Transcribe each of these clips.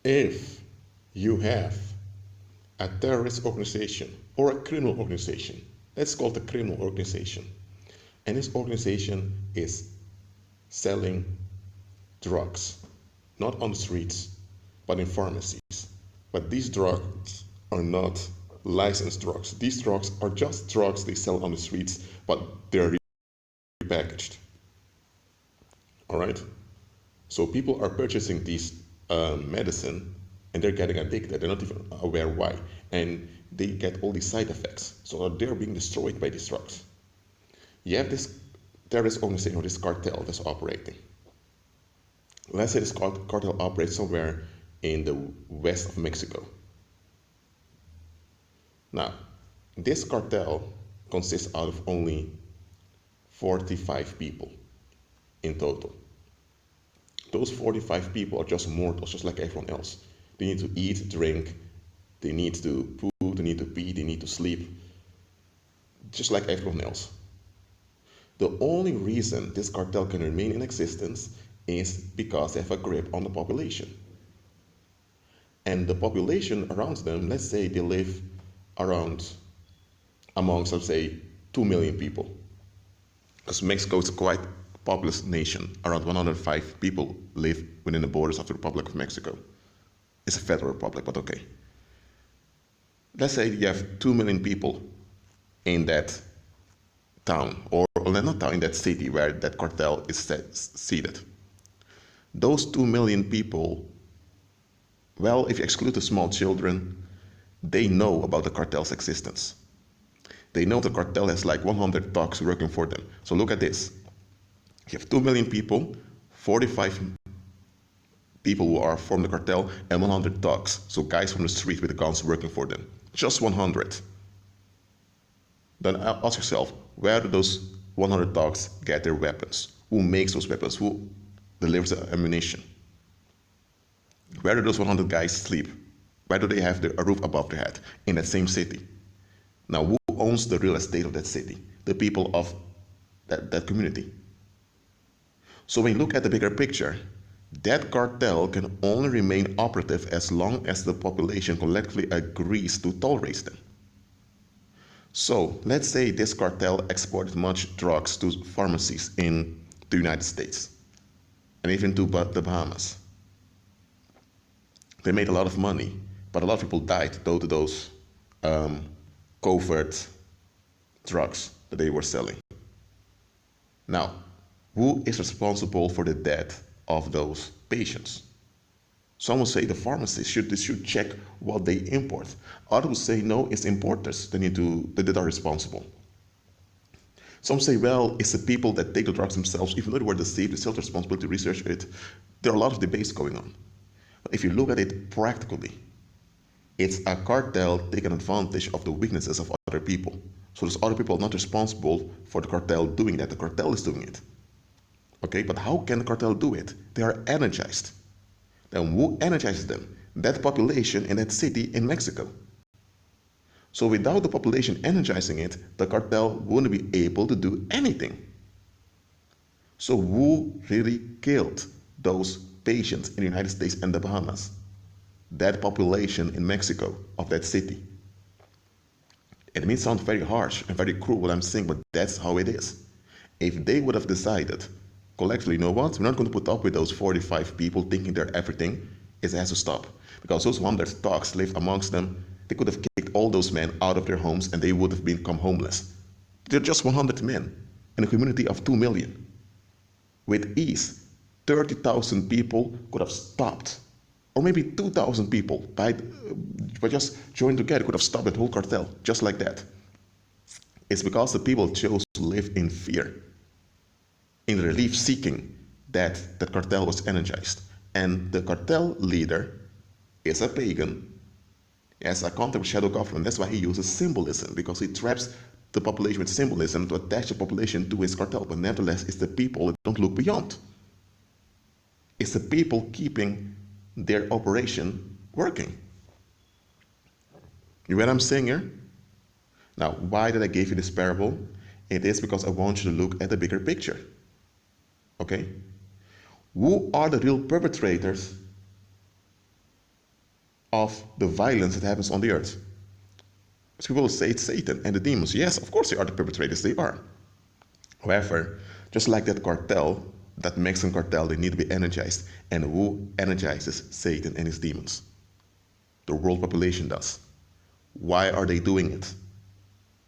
If you have a terrorist organization or a criminal organization, let's call it a criminal organization, and this organization is selling drugs, not on the streets, but in pharmacies. But these drugs are not licensed drugs. These drugs are just drugs they sell on the streets, but they're repackaged. All right? So people are purchasing these medicine and they're getting addicted. They're not even aware why. And they get all these side effects. So they're being destroyed by these drugs. You have this terrorist organization or this cartel that's operating. Let's say this cartel operates somewhere in the west of Mexico. Now, this cartel consists out of only 45 people in total. Those 45 people are just mortals, just like everyone else. They need to eat, drink, they need to poo, they need to pee, they need to sleep, just like everyone else. The only reason this cartel can remain in existence is because they have a grip on the population. And the population around them, let's say they live amongst, let's say, 2 million people. Because Mexico is a quite populous nation. Around 105 people live within the borders of the Republic of Mexico. It's a federal republic, but okay. Let's say you have 2 million people in that town, or not town, in that city where that cartel is seated. Those 2 million people, well, if you exclude the small children, they know about the cartel's existence. They know the cartel has like 100 thugs working for them. So look at this. You have 2 million people, 45 people who are from the cartel, and 100 thugs. So guys from the street with guns working for them. Just 100. Then ask yourself, where do those 100 thugs get their weapons? Who makes those weapons? Who delivers the ammunition? Where do those 100 guys sleep? Where do they have a roof above their head? In that same city. Now, who owns the real estate of that city? The people of that community. So when you look at the bigger picture, that cartel can only remain operative as long as the population collectively agrees to tolerate them. So let's say this cartel exported much drugs to pharmacies in the United States and even to the Bahamas. They made a lot of money, but a lot of people died due to those covert drugs that they were selling. Now, who is responsible for the death of those patients? Some will say the pharmacists should check what they import. Others will say no, it's importers that are responsible. Some say, well, it's the people that take the drugs themselves, even though they were deceived, they still have the responsibility to research it. There are a lot of debates going on. But if you look at it practically, it's a cartel taking advantage of the weaknesses of other people. So those other people are not responsible for the cartel doing that. The cartel is doing it. Okay, but how can the cartel do it? They are energized. Then who energizes them? That population in that city in Mexico. So without the population energizing it, the cartel wouldn't be able to do anything. So who really killed those patients in the United States and the Bahamas? That population in Mexico of that city. It may sound very harsh and very cruel what I'm saying, but that's how it is. If they would have decided collectively, you know what, we're not going to put up with those 45 people thinking they're everything, it has to stop. Because those 100 thugs live amongst them, they could have kicked all those men out of their homes and they would have become homeless. They're just 100 men in a community of 2 million. With ease, 30,000 people could have stopped, or maybe 2,000 people by just joining together could have stopped that whole cartel, just like that. It's because the people chose to live in fear, in relief seeking, that the cartel was energized. And the cartel leader is a pagan, has a contact with shadow government. That's why he uses symbolism, because he traps the population with symbolism to attach the population to his cartel. But nevertheless, it's the people that don't look beyond. It's the people keeping their operation working. You know what I'm saying here? Now, why did I give you this parable? It is because I want you to look at the bigger picture. Okay? Who are the real perpetrators of the violence that happens on the earth. So people will say it's Satan and the demons. Yes, of course they are the perpetrators, they are. However, just like that cartel, that Mexican cartel, they need to be energized. And who energizes Satan and his demons? The world population does. Why are they doing it?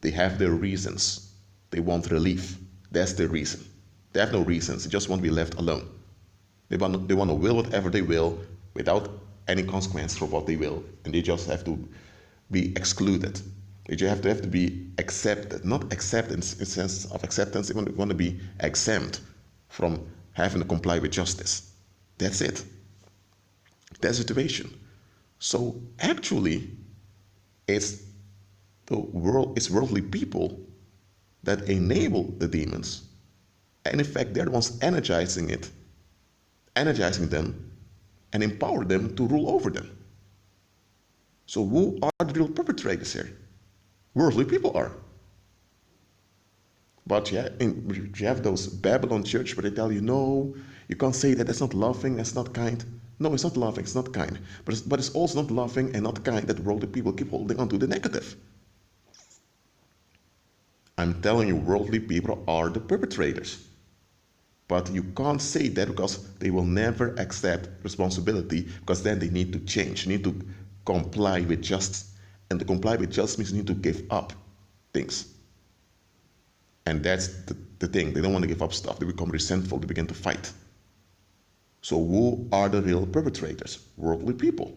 They have their reasons. They want relief. That's their reason. They have no reasons. They just want to be left alone. They want to will whatever they will without any consequence for what they will. And they just have to be excluded. They just have to be accepted. Not acceptance in the sense of acceptance. They want to be exempt from having to comply with justice. That's it. That's the situation. So actually, it's worldly people that enable the demons. And in fact, they're the ones energizing them, and empower them to rule over them. So who are the real perpetrators here? Worldly people are. But yeah, you have those Babylon church where they tell you, no, you can't say that, that's not loving, that's not kind. No, it's not loving, it's not kind. But it's also not loving and not kind that worldly people keep holding on to the negative. I'm telling you, worldly people are the perpetrators. But you can't say that because they will never accept responsibility, because then they need to change, need to comply with justice. And to comply with justice means you need to give up things. And that's the thing. They don't want to give up stuff. They become resentful. They begin to fight. So who are the real perpetrators? Worldly people.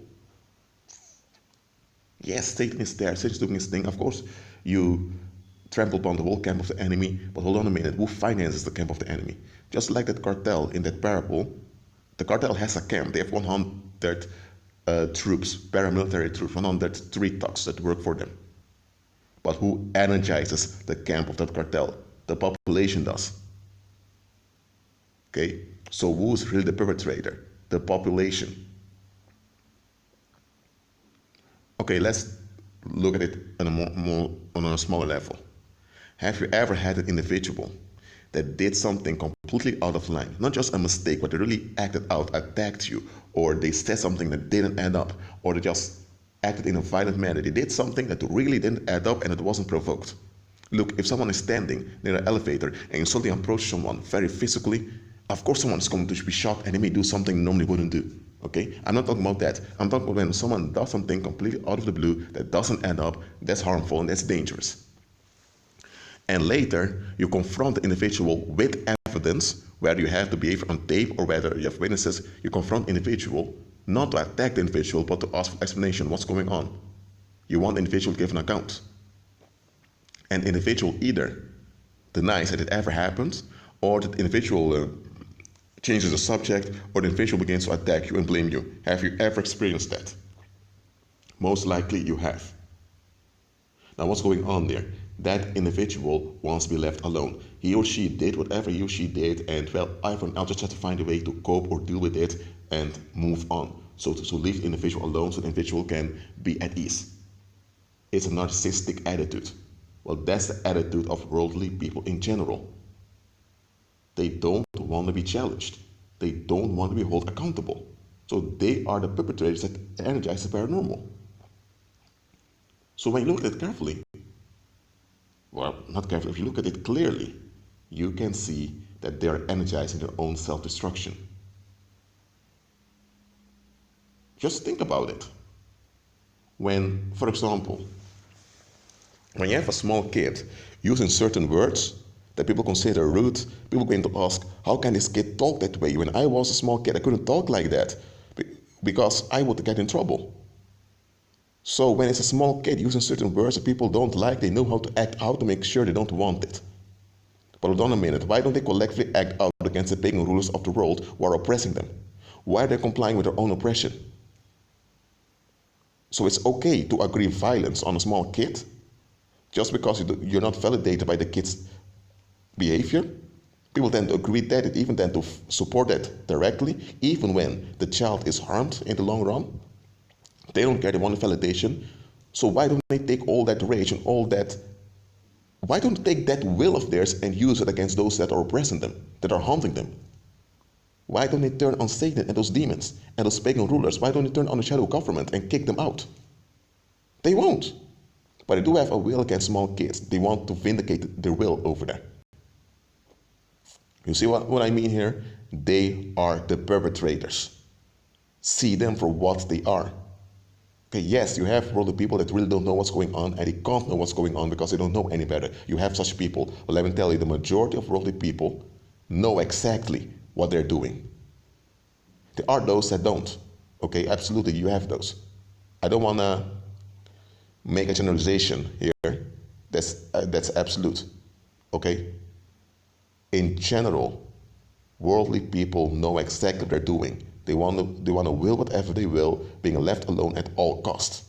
Yes, Satan is there. Satan's doing his thing. Of course, you trample upon the whole camp of the enemy. But hold on a minute. Who finances the camp of the enemy? Just like that cartel in that parable, the cartel has a camp. They have 100 troops, paramilitary troops, 103 thugs that work for them. But who energizes the camp of that cartel? The population does. Okay? So who's really the perpetrator? The population. Okay, let's look at it on a smaller level. Have you ever had an individual that did something completely out of line? Not just a mistake, but they really acted out, attacked you, or they said something that didn't add up, or they just acted in a violent manner. They did something that really didn't add up and it wasn't provoked. Look, if someone is standing near an elevator and you suddenly approach someone very physically, of course someone is going to be shocked and they may do something they normally wouldn't do. Okay? I'm not talking about that. I'm talking about when someone does something completely out of the blue that doesn't add up, that's harmful and that's dangerous. And later, you confront the individual with evidence, whether you have the behavior on tape or whether you have witnesses. You confront the individual, not to attack the individual, but to ask for explanation, what's going on. You want the individual to give an account. And the individual either denies that it ever happened, or the individual changes the subject, or the individual begins to attack you and blame you. Have you ever experienced that? Most likely you have. Now what's going on there? That individual wants to be left alone. He or she did whatever he or she did, and well, I'll just have to find a way to cope or deal with it and move on. So to leave the individual alone so the individual can be at ease. It's a narcissistic attitude. Well, that's the attitude of worldly people in general. They don't want to be challenged. They don't want to be held accountable. So they are the perpetrators that energize the paranormal. So when you look at it carefully, well, not carefully, if you look at it clearly, you can see that they are energizing their own self-destruction. Just think about it. When, for example, when you have a small kid using certain words that people consider rude, people are going to ask, how can this kid talk that way? When I was a small kid, I couldn't talk like that because I would get in trouble. So when it's a small kid using certain words that people don't like, they know how to act out to make sure they don't want it. But hold on a minute, why don't they collectively act out against the pagan rulers of the world who are oppressing them? Why are they complying with their own oppression? So it's okay to agree violence on a small kid just because you're not validated by the kid's behavior. People tend to agree that, and even tend to support that directly, even when the child is harmed in the long run. They don't care, they want validation. So why don't they take all that rage and all that, why don't they take that will of theirs and use it against those that are oppressing them, that are harming them? Why don't they turn on Satan and those demons and those pagan rulers? Why don't they turn on the shadow government and kick them out? They won't. But they do have a will against small kids. They want to vindicate their will over there. You see what I mean here? They are the perpetrators. See them for what they are. Okay, yes, you have worldly people that really don't know what's going on, and they can't know what's going on because they don't know any better. You have such people. Well, let me tell you, the majority of worldly people know exactly what they're doing. There are those that don't. Okay, absolutely, you have those. I don't want to make a generalization here. That's absolute. Okay? In general, worldly people know exactly what they're doing. They want to will whatever they will, being left alone at all costs.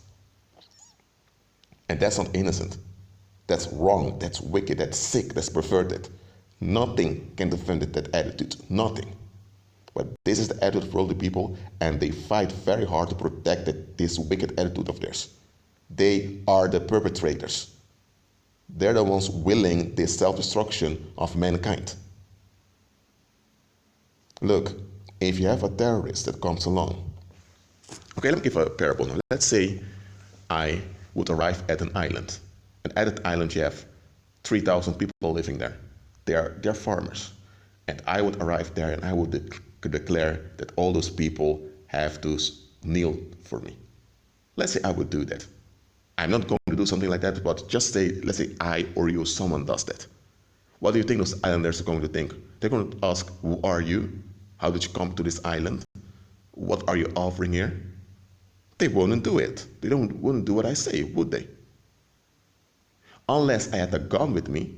And that's not innocent. That's wrong. That's wicked. That's sick. That's perverted. Nothing can defend that attitude. Nothing. But this is the attitude of worldly people, and they fight very hard to protect this wicked attitude of theirs. They are the perpetrators. They're the ones willing the self-destruction of mankind. Look, if you have a terrorist that comes along, okay, let me give a parable now. Let's say I would arrive at an island, and at that island you have 3,000 people living there. They're farmers, and I would arrive there and I would declare that all those people have to kneel for me. Let's say I would do that. I'm not going to do something like that, but just say, let's say I or you, someone does that. What do you think those islanders are going to think? They're going to ask, who are you? How did you come to this island? What are you offering here? They wouldn't do it. They wouldn't do what I say, would they? Unless I had a gun with me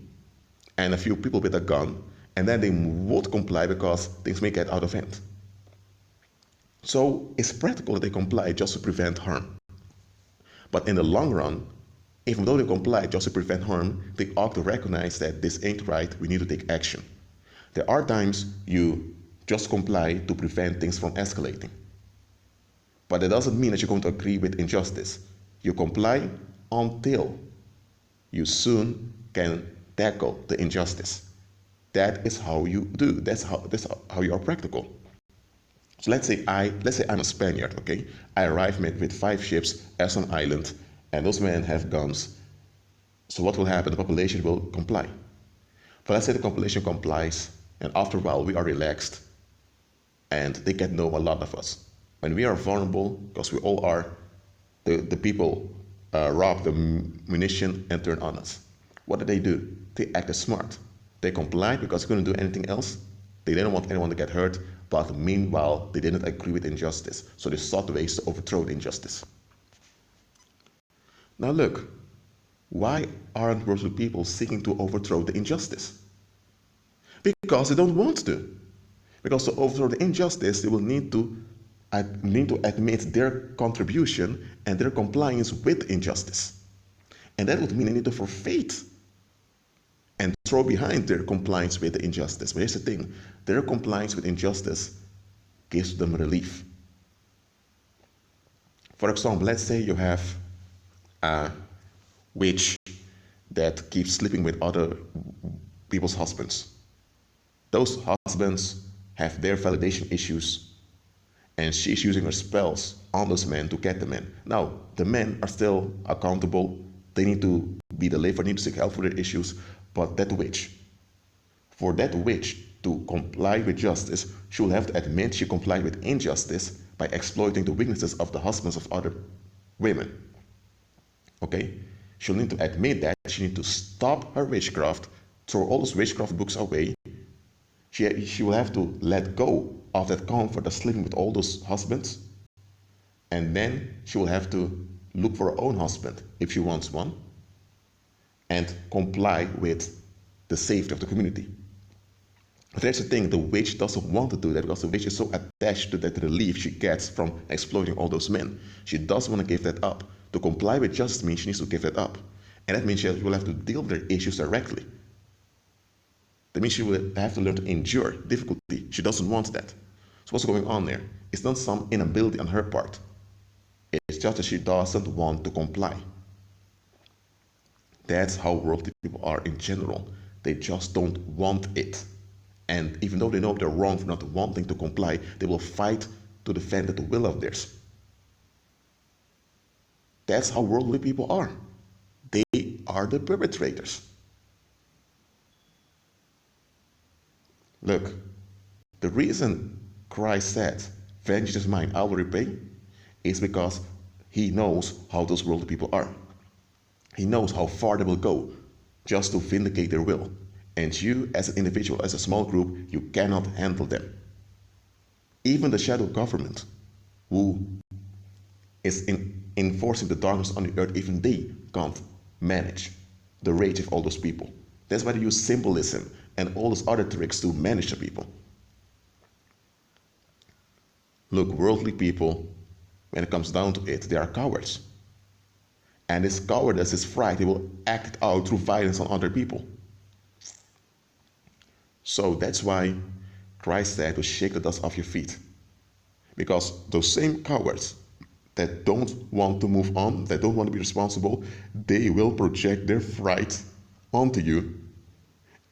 and a few people with a gun, and then they would comply because things may get out of hand. So it's practical that they comply just to prevent harm. But in the long run, even though they comply just to prevent harm, they ought to recognize that this ain't right, we need to take action. There are times you just comply to prevent things from escalating. But it doesn't mean that you're going to agree with injustice. You comply until you soon can tackle the injustice. That is how you do. That's how you are practical. So let's say I'm a Spaniard, okay? I arrive with 5 ships at some island, and those men have guns. So what will happen? The population will comply. But let's say the population complies, and after a while we are relaxed, and they get to know a lot of us. When we are vulnerable, because we all are, the people rob the munition and turn on us. What do? They acted smart. They complied because they couldn't do anything else. They didn't want anyone to get hurt, but meanwhile, they didn't agree with injustice. So they sought ways to overthrow the injustice. Now look, why aren't worldly people seeking to overthrow the injustice? Because they don't want to. Because to overthrow the injustice, they will need to admit their contribution and their compliance with injustice. And that would mean they need to forfeit and throw behind their compliance with the injustice. But here's the thing, their compliance with injustice gives them relief. For example, let's say you have a witch that keeps sleeping with other people's husbands. Those husbands have their validation issues, and she's using her spells on those men to get the men. Now, the men are still accountable. They need to be delivered, need to seek help for their issues. But for that witch to comply with justice, she will have to admit she complied with injustice by exploiting the weaknesses of the husbands of other women. Okay? She'll need to admit that. She needs to stop her witchcraft, throw all those witchcraft books away. She will have to let go of that comfort of sleeping with all those husbands. And then she will have to look for her own husband if she wants one, and comply with the safety of the community. But there's the thing, the witch doesn't want to do that because the witch is so attached to that relief she gets from exploiting all those men. She doesn't want to give that up. To comply with justice means she needs to give that up. And that means she will have to deal with their issues directly. That means she will have to learn to endure difficulty. She doesn't want that. So what's going on there? It's not some inability on her part. It's just that she doesn't want to comply. That's how worldly people are in general. They just don't want it. And even though they know they're wrong for not wanting to comply, they will fight to defend the will of theirs. That's how worldly people are. They are the perpetrators. Look, the reason Christ said, vengeance is mine, I will repay, is because he knows how those worldly people are. He knows how far they will go just to vindicate their will. And you, as an individual, as a small group, you cannot handle them. Even the shadow government, who is enforcing the darkness on the earth, even they can't manage the rage of all those people. That's why they use symbolism and all those other tricks to manage the people. Look, worldly people, when it comes down to it, they are cowards. And this cowardice, this fright, they will act out through violence on other people. So that's why Christ said to shake the dust off your feet. Because those same cowards that don't want to move on, that don't want to be responsible, they will project their fright onto you.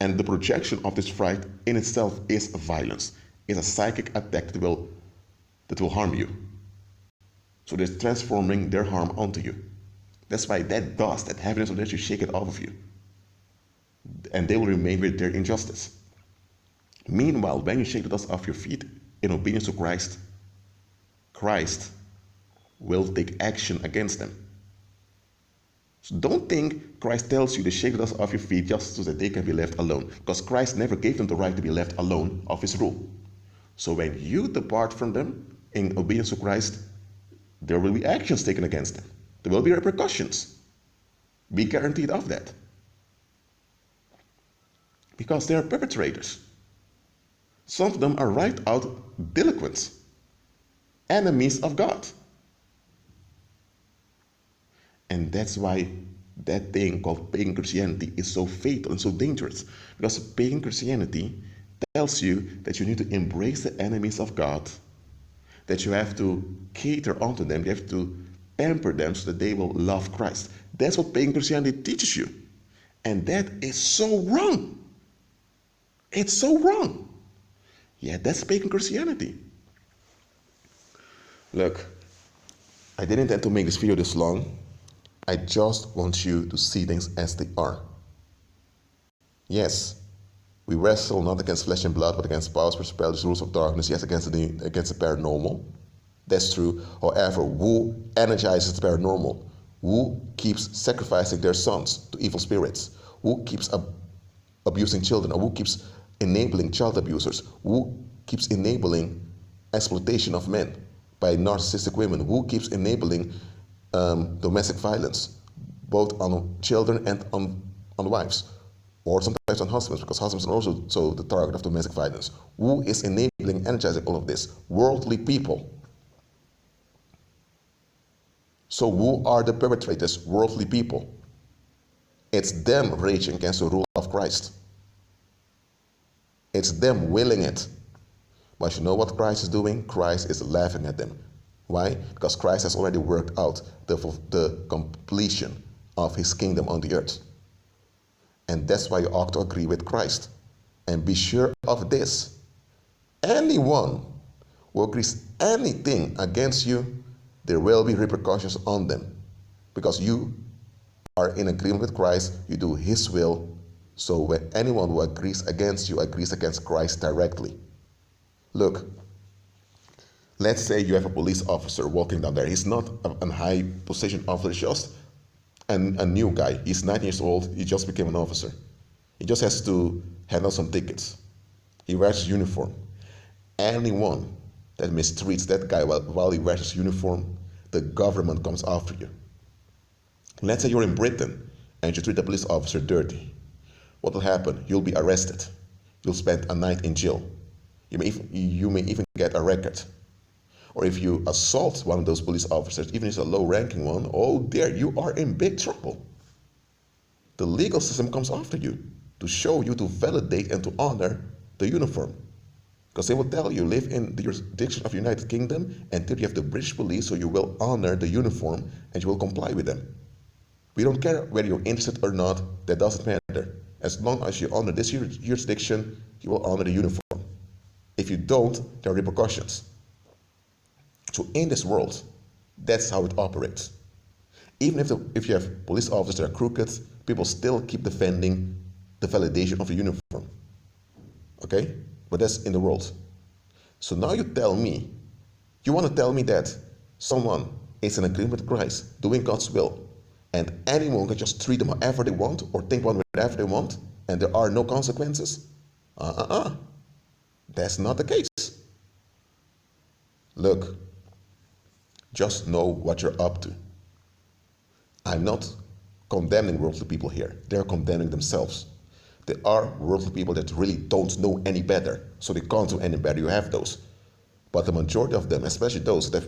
And the projection of this fright in itself is violence. It's a psychic attack that will harm you. So they're transforming their harm onto you. That's why that dust, that heaviness will let you shake it off of you. And they will remain with their injustice. Meanwhile, when you shake the dust off your feet in obedience to Christ, Christ will take action against them. So don't think Christ tells you to shake the dust off your feet just so that they can be left alone, because Christ never gave them the right to be left alone of his rule. So when you depart from them in obedience to Christ, there will be actions taken against them. There will be repercussions. Be guaranteed of that. Because they are perpetrators. Some of them are right out delinquents, enemies of God. And that's why that thing called pagan Christianity is so fatal and so dangerous. Because pagan Christianity tells you that you need to embrace the enemies of God, that you have to cater onto them, you have to pamper them so that they will love Christ. That's what pagan Christianity teaches you. And that is so wrong. It's so wrong. Yeah, that's pagan Christianity. Look, I didn't intend to make this video this long. I just want you to see things as they are. Yes, we wrestle not against flesh and blood, but against powers, principalities, rules of darkness, yes, against the paranormal. That's true. However, who energizes the paranormal? Who keeps sacrificing their sons to evil spirits? Who keeps abusing children? Or who keeps enabling child abusers? Who keeps enabling exploitation of men by narcissistic women? Who keeps enabling domestic violence, both on children and on wives, or sometimes on husbands, because husbands are also the target of domestic violence? Who is enabling, energizing all of this? Worldly people. So who are the perpetrators? Worldly people. It's them raging against the rule of Christ. It's them willing it. But you know what Christ is doing? Christ is laughing at them. Why? Because Christ has already worked out the completion of his kingdom on the earth. And that's why you ought to agree with Christ. And be sure of this. Anyone who agrees anything against you, there will be repercussions on them. Because you are in agreement with Christ, you do his will. So when anyone who agrees against you agrees against Christ directly. Look, let's say you have a police officer walking down there. He's not a high position officer, he's just a new guy. He's 19 years old, he just became an officer. He just has to handle some tickets. He wears his uniform. Anyone that mistreats that guy while he wears his uniform, the government comes after you. Let's say you're in Britain and you treat the police officer dirty. What will happen? You'll be arrested. You'll spend a night in jail. You may even get a record. Or if you assault one of those police officers, even if it's a low-ranking one, oh dear, you are in big trouble. The legal system comes after you to show you, to validate and to honor the uniform. Because they will tell you, live in the jurisdiction of the United Kingdom until you have the British police, so you will honor the uniform and you will comply with them. We don't care whether you're interested or not, that doesn't matter. As long as you honor this jurisdiction, you will honor the uniform. If you don't, there are repercussions. So in this world, that's how it operates. Even if you have police officers that are crooked, people still keep defending the validation of the uniform. Okay? But that's in the world. So now you want to tell me that someone is in agreement with Christ, doing God's will, and anyone can just treat them however they want or think one whatever they want, and there are no consequences? That's not the case. Look, just know what you're up to. I'm not condemning worldly people here. They're condemning themselves. There are worldly people that really don't know any better, so they can't do any better. You have those. But the majority of them, especially those that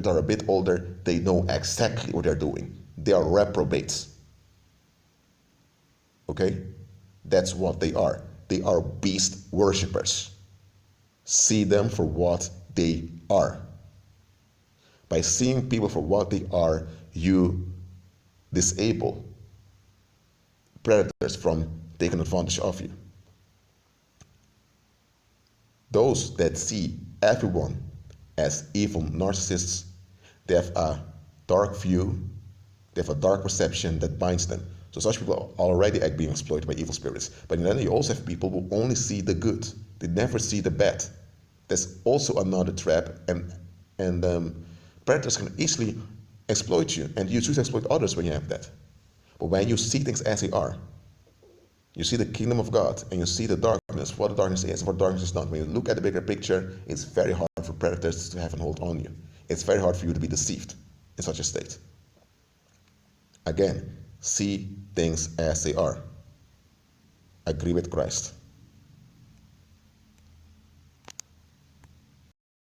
are a bit older, they know exactly what they're doing. They are reprobates. Okay? That's what they are. They are beast worshippers. See them for what they are. By seeing people for what they are, you disable predators from taking advantage of you. Those that see everyone as evil narcissists, they have a dark view, they have a dark perception that binds them. So such people are already being exploited by evil spirits. But then you also have people who only see the good. They never see the bad. That's also another trap, and predators can easily exploit you, and you choose to exploit others when you have that. But when you see things as they are, you see the kingdom of God, and you see the darkness, what the darkness is and what darkness is not. When you look at the bigger picture, it's very hard for predators to have a hold on you. It's very hard for you to be deceived in such a state. Again, see things as they are. Agree with Christ.